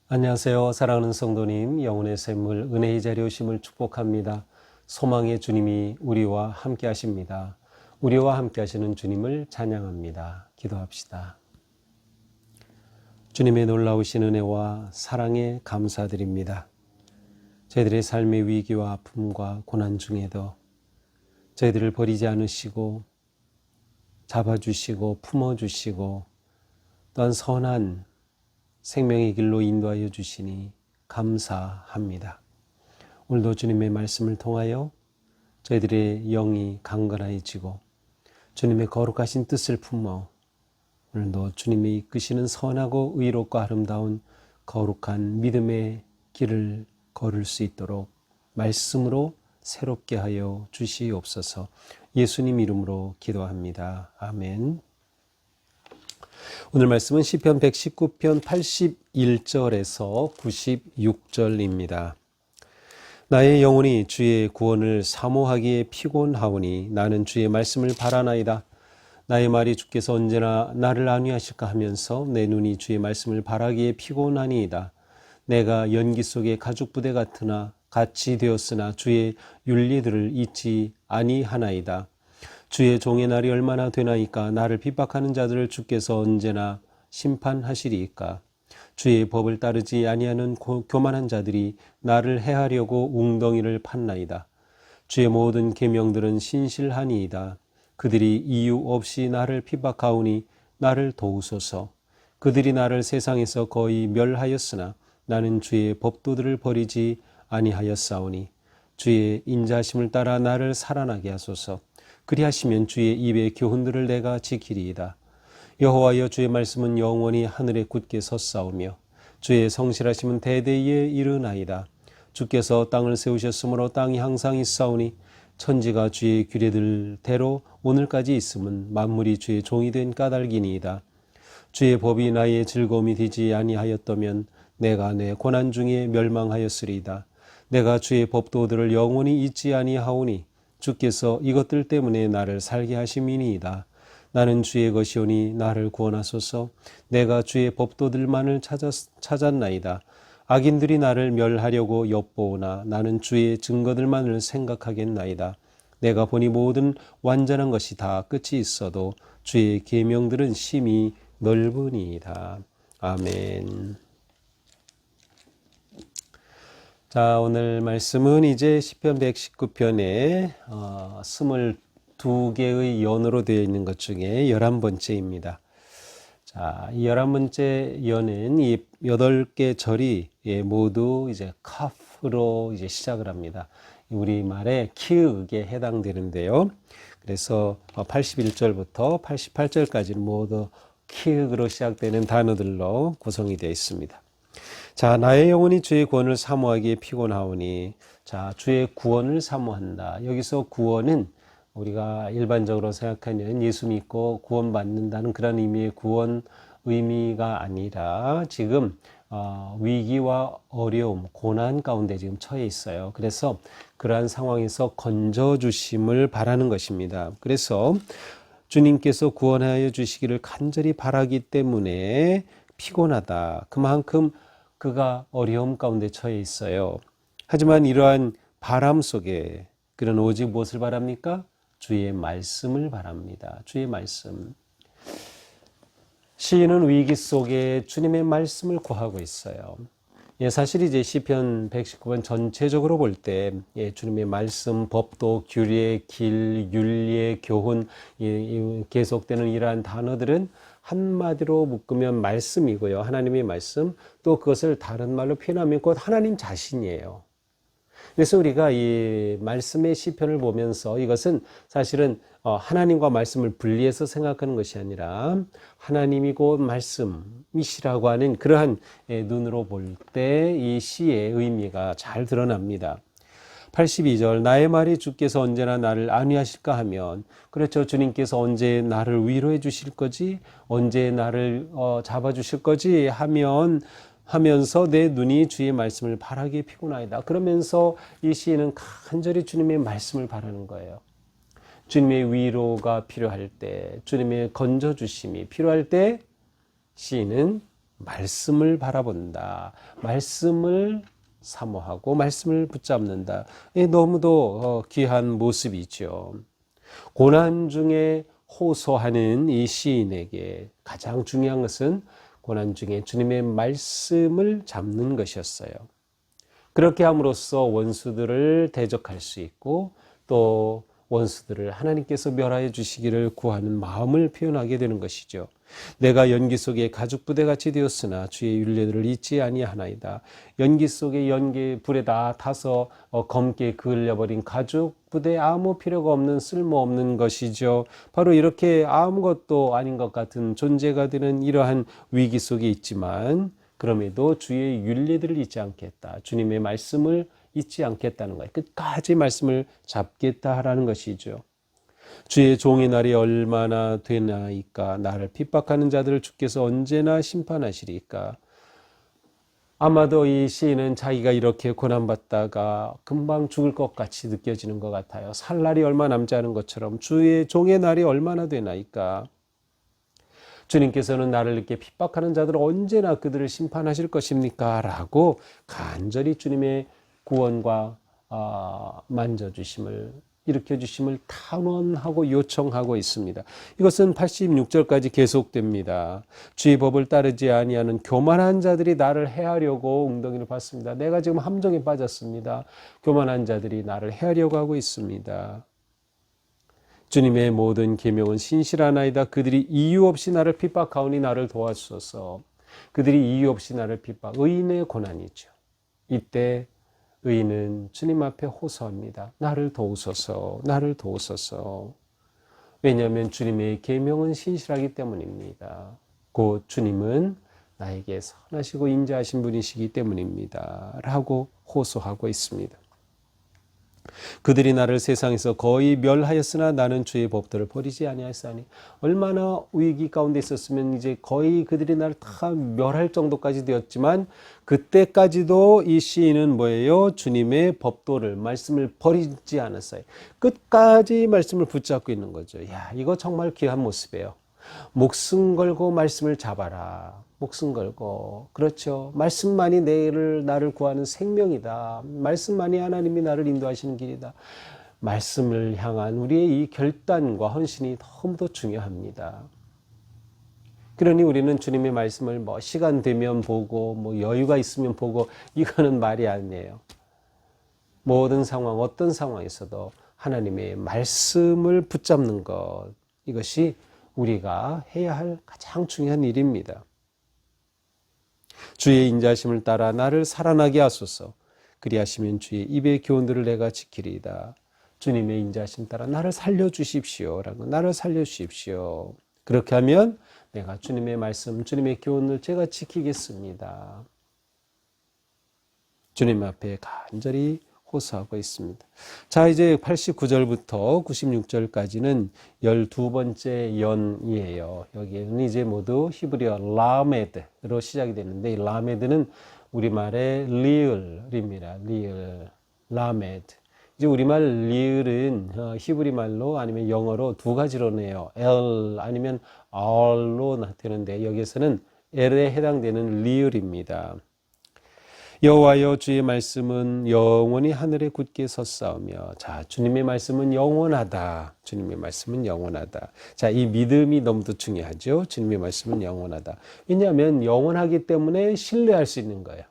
안녕하세요. 사랑하는 성도님, 영혼의 샘물 은혜의 자리에 오심을 축복합니다. 소망의 주님이 우리와 함께 하십니다. 우리와 함께 하시는 주님을 찬양합니다. 기도합시다. 주님의 놀라우신 은혜와 사랑에 감사드립니다. 저희들의 삶의 위기와 아픔과 고난 중에도 저희들을 버리지 않으시고 잡아주시고 품어주시고 또한 선한 생명의 길로 인도하여 주시니 감사합니다. 오늘도 주님의 말씀을 통하여 저희들의 영이 강건해지고 주님의 거룩하신 뜻을 품어 오늘도 주님이 이끄시는 선하고 의롭고 아름다운 거룩한 믿음의 길을 걸을 수 있도록 말씀으로 새롭게 하여 주시옵소서. 예수님 이름으로 기도합니다. 아멘. 오늘 말씀은 시편 119편 81절에서 96절입니다. 나의 영혼이 주의 구원을 사모하기에 피곤하오니 나는 주의 말씀을 바라나이다. 나의 말이 주께서 언제나 나를 안위하실까 하면서 내 눈이 주의 말씀을 바라기에 피곤하니이다. 내가 연기 속의 가죽 부대 같으나 같이 되었으나 주의 윤리들을 잊지 아니하나이다. 주의 종의 날이 얼마나 되나이까. 나를 핍박하는 자들을 주께서 언제나 심판하시리이까. 주의 법을 따르지 아니하는 교만한 자들이 나를 해하려고 웅덩이를 팠나이다. 주의 모든 계명들은 신실하니이다. 그들이 이유 없이 나를 핍박하오니 나를 도우소서. 그들이 나를 세상에서 거의 멸하였으나 나는 주의 법도들을 버리지 아니하였사오니 주의 인자하심을 따라 나를 살아나게 하소서. 그리하시면 주의 입의 교훈들을 내가 지키리이다. 여호와여, 주의 말씀은 영원히 하늘에 굳게 섰사오며 주의 성실하심은 대대에 이르나이다. 주께서 땅을 세우셨으므로 땅이 항상 있사오니 천지가 주의 규례들대로 오늘까지 있음은 만물이 주의 종이 된 까닭이니이다. 주의 법이 나의 즐거움이 되지 아니하였다면 내가 내 고난 중에 멸망하였으리이다. 내가 주의 법도들을 영원히 잊지 아니하오니 주께서 이것들 때문에 나를 살게 하심이니이다. 나는 주의 것이오니 나를 구원하소서. 내가 주의 법도들만을 찾았나이다. 악인들이 나를 멸하려고 엿보오나 나는 주의 증거들만을 생각하겠나이다. 내가 보니 모든 완전한 것이 다 끝이 있어도 주의 계명들은 심히 넓으니이다. 아멘. 자, 오늘 말씀은 이제 시편 119편에 22개의 연으로 되어 있는 것 중에 11번째입니다. 자, 이 11번째 연은 이 8개 절이 모두 이제 카프로 이제 시작을 합니다. 우리말의 키읔에 해당되는데요. 그래서 81절부터 88절까지는 모두 키읔으로 시작되는 단어들로 구성이 되어 있습니다. 자, 나의 영혼이 주의 구원을 사모하기에 피곤하오니. 자, 주의 구원을 사모한다. 여기서 구원은 우리가 일반적으로 생각하는 예수 믿고 구원받는다는 그런 의미의 구원 의미가 아니라 지금 위기와 어려움, 고난 가운데 지금 처해 있어요. 그래서 그러한 상황에서 건져주심을 바라는 것입니다. 그래서 주님께서 구원하여 주시기를 간절히 바라기 때문에 피곤하다. 그만큼 그가 어려움 가운데 처해 있어요. 하지만 이러한 바람 속에 그는 오직 무엇을 바랍니까? 주의 말씀을 바랍니다. 주의 말씀. 시인은 위기 속에 주님의 말씀을 구하고 있어요. 사실 이제 시편 119번 전체적으로 볼 때 주님의 말씀, 법도, 규례, 길, 윤리, 교훈 계속되는 이러한 단어들은 한마디로 묶으면 말씀이고요. 하나님의 말씀, 또 그것을 다른 말로 표현하면 곧 하나님 자신이에요. 그래서 우리가 이 말씀의 시편을 보면서 이것은 사실은 하나님과 말씀을 분리해서 생각하는 것이 아니라 하나님이 곧 말씀이시라고 하는 그러한 눈으로 볼 때 이 시의 의미가 잘 드러납니다. 82절 나의 말이 주께서 언제나 나를 안위하실까 하면, 그렇죠, 주님께서 언제 나를 위로해 주실 거지, 언제 나를 잡아주실 거지 하면 하면서 내 눈이 주의 말씀을 바라기에 피곤하이다. 그러면서 이 시인은 간절히 주님의 말씀을 바라는 거예요. 주님의 위로가 필요할 때, 주님의 건져주심이 필요할 때 시인은 말씀을 바라본다. 말씀을 사모하고 말씀을 붙잡는다. 너무도 귀한 모습이죠. 고난 중에 호소하는 이 시인에게 가장 중요한 것은 고난 중에 주님의 말씀을 잡는 것이었어요. 그렇게 함으로써 원수들을 대적할 수 있고 또 원수들을 하나님께서 멸하여 주시기를 구하는 마음을 표현하게 되는 것이죠. 내가 연기 속에 가죽 부대같이 되었으나 주의 율례들을 잊지 아니하나이다. 연기 속에 연기 불에 다 타서 검게 그을려버린 가죽 부대, 아무 필요가 없는 쓸모없는 것이죠. 바로 이렇게 아무것도 아닌 것 같은 존재가 되는 이러한 위기 속에 있지만 그럼에도 주의 율례들을 잊지 않겠다. 주님의 말씀을 잊지 않겠다는 거예요. 끝까지 말씀을 잡겠다라는 것이죠. 주의 종의 날이 얼마나 되나이까. 나를 핍박하는 자들을 주께서 언제나 심판하시리까. 아마도 이 시인은 자기가 이렇게 고난받다가 금방 죽을 것 같이 느껴지는 것 같아요. 살 날이 얼마 남지 않은 것처럼 주의 종의 날이 얼마나 되나이까. 주님께서는 나를 이렇게 핍박하는 자들을 언제나 그들을 심판하실 것입니까? 라고 간절히 주님의 구원과 만져주심을 일으켜주심을 탄원하고 요청하고 있습니다. 이것은 86절까지 계속됩니다. 주의 법을 따르지 아니하는 교만한 자들이 나를 해하려고 웅덩이를 받습니다. 내가 지금 함정에 빠졌습니다. 교만한 자들이 나를 해하려고 하고 있습니다. 주님의 모든 계명은 신실하나이다. 그들이 이유 없이 나를 핍박하오니 나를 도와주소서. 그들이 이유 없이 나를 핍박, 의인의 고난이죠. 이때 의인은 주님 앞에 호소합니다. 나를 도우소서, 나를 도우소서. 왜냐하면 주님의 계명은 신실하기 때문입니다. 곧 주님은 나에게 선하시고 인자하신 분이시기 때문입니다. 라고 호소하고 있습니다. 그들이 나를 세상에서 거의 멸하였으나 나는 주의 법도를 버리지 아니하였사니. 얼마나 위기 가운데 있었으면 이제 거의 그들이 나를 다 멸할 정도까지 되었지만 그때까지도 이 시인은 뭐예요? 주님의 법도를, 말씀을 버리지 않았어요. 끝까지 말씀을 붙잡고 있는 거죠. 야, 이거 정말 귀한 모습이에요. 목숨 걸고 말씀을 잡아라. 목숨 걸고. 그렇죠. 말씀만이 나를 구하는 생명이다. 말씀만이 하나님이 나를 인도하시는 길이다. 말씀을 향한 우리의 이 결단과 헌신이 너무도 중요합니다. 그러니 우리는 주님의 말씀을 시간 되면 보고 여유가 있으면 보고 이거는 말이 아니에요. 모든 상황, 어떤 상황에서도 하나님의 말씀을 붙잡는 것, 이것이 우리가 해야 할 가장 중요한 일입니다. 주의 인자심을 따라 나를 살아나게 하소서. 그리하시면 주의 입의 교훈들을 내가 지키리이다. 주님의 인자심 따라 나를 살려주십시오. 나를 살려주십시오. 그렇게 하면 내가 주님의 말씀, 주님의 교훈을 제가 지키겠습니다. 주님 앞에 간절히 호소하고 있습니다. 자, 이제 89절부터 96절까지는 12번째 연이에요. 여기에는 이제 모두 히브리어 라메드로 시작이 되는데, 이 라메드는 우리말의 리을입니다. 리을, 라메드. 이제 우리말 리을은 히브리 말로 아니면 영어로 두 가지로 내요. L 아니면 R로 나타내는데 여기서는 L에 해당되는 리을입니다. 여호와여, 주의 말씀은 영원히 하늘에 굳게 섰사오며. 자, 주님의 말씀은 영원하다. 주님의 말씀은 영원하다. 자, 이 믿음이 너무도 중요하죠. 주님의 말씀은 영원하다. 왜냐하면 영원하기 때문에 신뢰할 수 있는 거예요.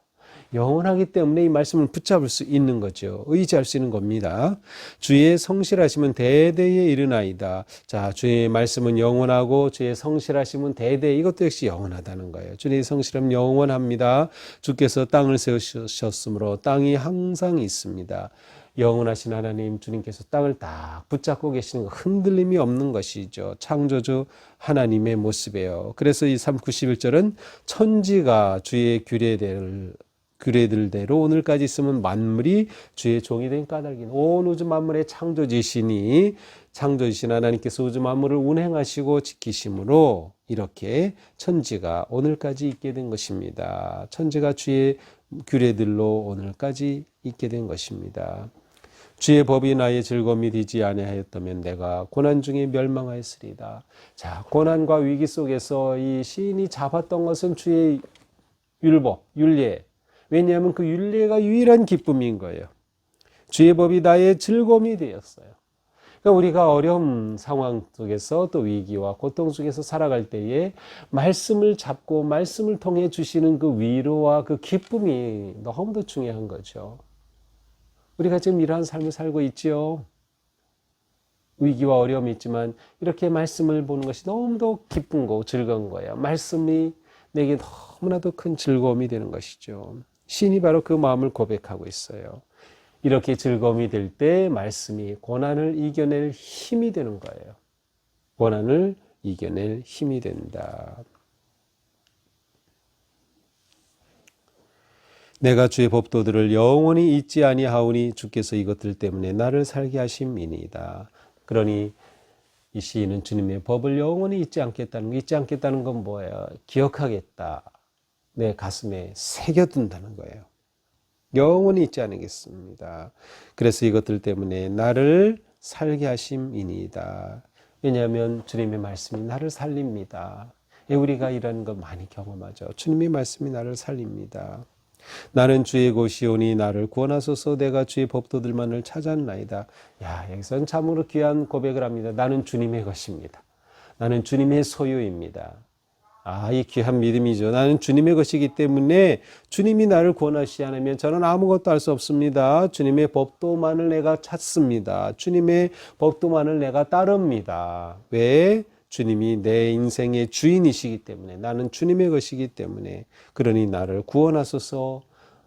영원하기 때문에 이 말씀을 붙잡을 수 있는 거죠. 의지할 수 있는 겁니다. 주의 성실하심은 대대에 이르나이다. 자, 주의 말씀은 영원하고 주의 성실하심은 대대, 이것도 역시 영원하다는 거예요. 주의 성실함은 영원합니다. 주께서 땅을 세우셨으므로 땅이 항상 있습니다. 영원하신 하나님, 주님께서 땅을 딱 붙잡고 계시는 거, 흔들림이 없는 것이죠. 창조주 하나님의 모습이에요. 그래서 이 91절은 천지가 주의 규례를 규례들대로 오늘까지 있으면 만물이 주의 종이 된 까닭인 온 우주 만물의 창조주시니 창조주신 하나님께서 우주 만물을 운행하시고 지키심으로 이렇게 천지가 오늘까지 있게 된 것입니다. 천지가 주의 규례들로 오늘까지 있게 된 것입니다. 주의 법이 나의 즐거움이 되지 아니하였다면 내가 고난 중에 멸망하였으리다. 자, 고난과 위기 속에서 이 시인이 잡았던 것은 주의 율법, 율례. 왜냐하면 그 율례가 유일한 기쁨인 거예요. 주의 법이 나의 즐거움이 되었어요. 그러니까 우리가 어려운 상황 속에서 또 위기와 고통 속에서 살아갈 때에 말씀을 잡고 말씀을 통해 주시는 그 위로와 그 기쁨이 너무도 중요한 거죠. 우리가 지금 이러한 삶을 살고 있지요. 위기와 어려움이 있지만 이렇게 말씀을 보는 것이 너무도 기쁜 거고 즐거운 거예요. 말씀이 내게 너무나도 큰 즐거움이 되는 것이죠. 신이 바로 그 마음을 고백하고 있어요. 이렇게 즐거움이 될 때 말씀이 고난을 이겨낼 힘이 되는 거예요. 고난을 이겨낼 힘이 된다. 내가 주의 법도들을 영원히 잊지 아니하오니 주께서 이것들 때문에 나를 살게 하심이니이다. 그러니 이 시인은 주님의 법을 영원히 잊지 않겠다는 거, 잊지 않겠다는 건 뭐예요? 기억하겠다. 내 가슴에 새겨둔다는 거예요. 영원히 잊지 않겠습니다. 그래서 이것들 때문에 나를 살게 하심이니이다. 왜냐하면 주님의 말씀이 나를 살립니다. 우리가 이런 거 많이 경험하죠. 주님의 말씀이 나를 살립니다. 나는 주의 곳이오니 나를 구원하소서. 내가 주의 법도들만을 찾았나이다. 야, 여기서는 참으로 귀한 고백을 합니다. 나는 주님의 것입니다. 나는 주님의 소유입니다. 이 귀한 믿음이죠. 나는 주님의 것이기 때문에 주님이 나를 구원하시지 않으면 저는 아무것도 할 수 없습니다. 주님의 법도만을 내가 찾습니다. 주님의 법도만을 내가 따릅니다. 왜? 주님이 내 인생의 주인이시기 때문에, 나는 주님의 것이기 때문에, 그러니 나를 구원하소서,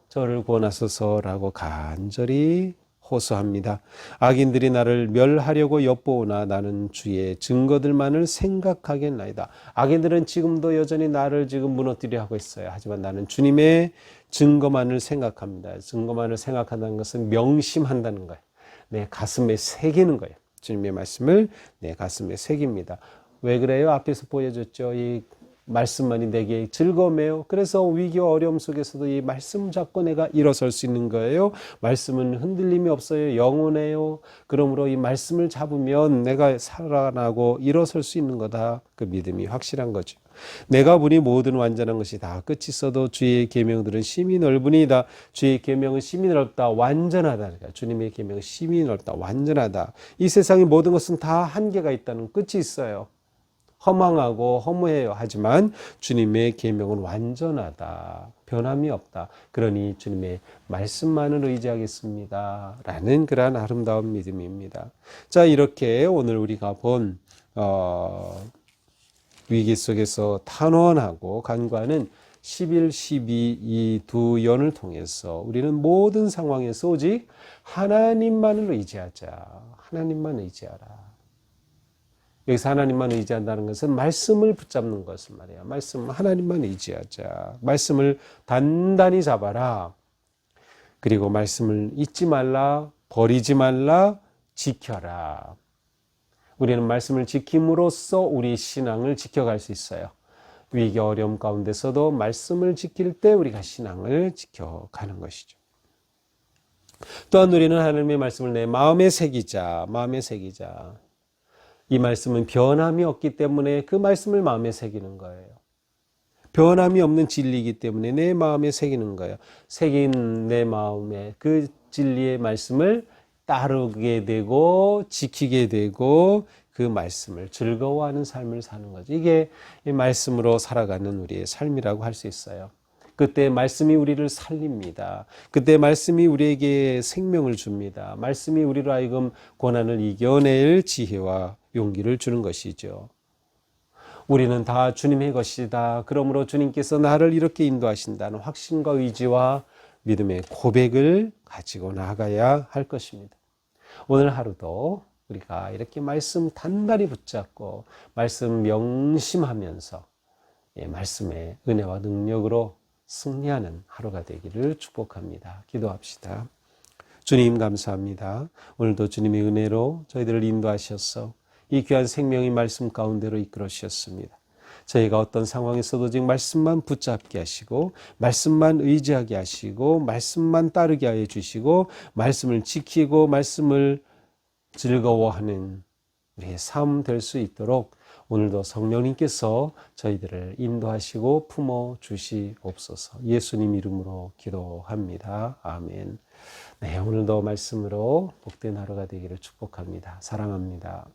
저를 구원하소서라고 간절히 호소합니다. 악인들이 나를 멸하려고 엿보오나 나는 주의 증거들만을 생각하겠나이다. 악인들은 지금도 여전히 나를 지금 무너뜨려 하고 있어요. 하지만 나는 주님의 증거만을 생각합니다. 증거만을 생각한다는 것은 명심한다는 거예요. 내 가슴에 새기는 거예요. 주님의 말씀을 내 가슴에 새깁니다. 왜 그래요? 앞에서 보여줬죠. 이 말씀만이 내게 즐거움이에요. 그래서 위기와 어려움 속에서도 이 말씀 잡고 내가 일어설 수 있는 거예요. 말씀은 흔들림이 없어요. 영원해요. 그러므로 이 말씀을 잡으면 내가 살아나고 일어설 수 있는 거다. 그 믿음이 확실한 거죠. 내가 보니 모든 완전한 것이 다 끝이 있어도 주의 계명들은 심히 넓으니이다. 주의 계명은 심히 넓다. 완전하다. 그러니까 주님의 계명은 심히 넓다. 완전하다. 이 세상의 모든 것은 다 한계가 있다는 끝이 있어요. 허망하고 허무해요. 하지만 주님의 계명은 완전하다. 변함이 없다. 그러니 주님의 말씀만을 의지하겠습니다. 라는 그러한 아름다운 믿음입니다. 자, 이렇게 오늘 우리가 본 위기 속에서 탄원하고 간구하는 11, 12 이 두 연을 통해서 우리는 모든 상황에서 오직 하나님만을 의지하자. 하나님만 의지하라. 여기서 하나님만 의지한다는 것은 말씀을 붙잡는 것을 말이야. 말씀 하나님만 의지하자. 말씀을 단단히 잡아라. 그리고 말씀을 잊지 말라. 버리지 말라. 지켜라. 우리는 말씀을 지킴으로써 우리 신앙을 지켜갈 수 있어요. 위기 어려움 가운데서도 말씀을 지킬 때 우리가 신앙을 지켜가는 것이죠. 또한 우리는 하나님의 말씀을 내 마음에 새기자. 마음에 새기자. 이 말씀은 변함이 없기 때문에 그 말씀을 마음에 새기는 거예요. 변함이 없는 진리이기 때문에 내 마음에 새기는 거예요. 새긴 내 마음에 그 진리의 말씀을 따르게 되고 지키게 되고 그 말씀을 즐거워하는 삶을 사는 거죠. 이게 이 말씀으로 살아가는 우리의 삶이라고 할 수 있어요. 그때 말씀이 우리를 살립니다. 그때 말씀이 우리에게 생명을 줍니다. 말씀이 우리로 하여금 고난을 이겨낼 지혜와 용기를 주는 것이죠. 우리는 다 주님의 것이다. 그러므로 주님께서 나를 이렇게 인도하신다는 확신과 의지와 믿음의 고백을 가지고 나가야 할 것입니다. 오늘 하루도 우리가 이렇게 말씀 단단히 붙잡고 말씀 명심하면서 말씀의 은혜와 능력으로 승리하는 하루가 되기를 축복합니다. 기도합시다. 주님 감사합니다. 오늘도 주님의 은혜로 저희들을 인도하셔서 이 귀한 생명의 말씀 가운데로 이끌어 주셨습니다. 저희가 어떤 상황에서도 지금 말씀만 붙잡게 하시고 말씀만 의지하게 하시고 말씀만 따르게 하여 주시고 말씀을 지키고 말씀을 즐거워하는 우리의 삶 될 수 있도록 오늘도 성령님께서 저희들을 인도하시고 품어 주시옵소서. 예수님 이름으로 기도합니다. 아멘. 네, 오늘도 말씀으로 복된 하루가 되기를 축복합니다. 사랑합니다.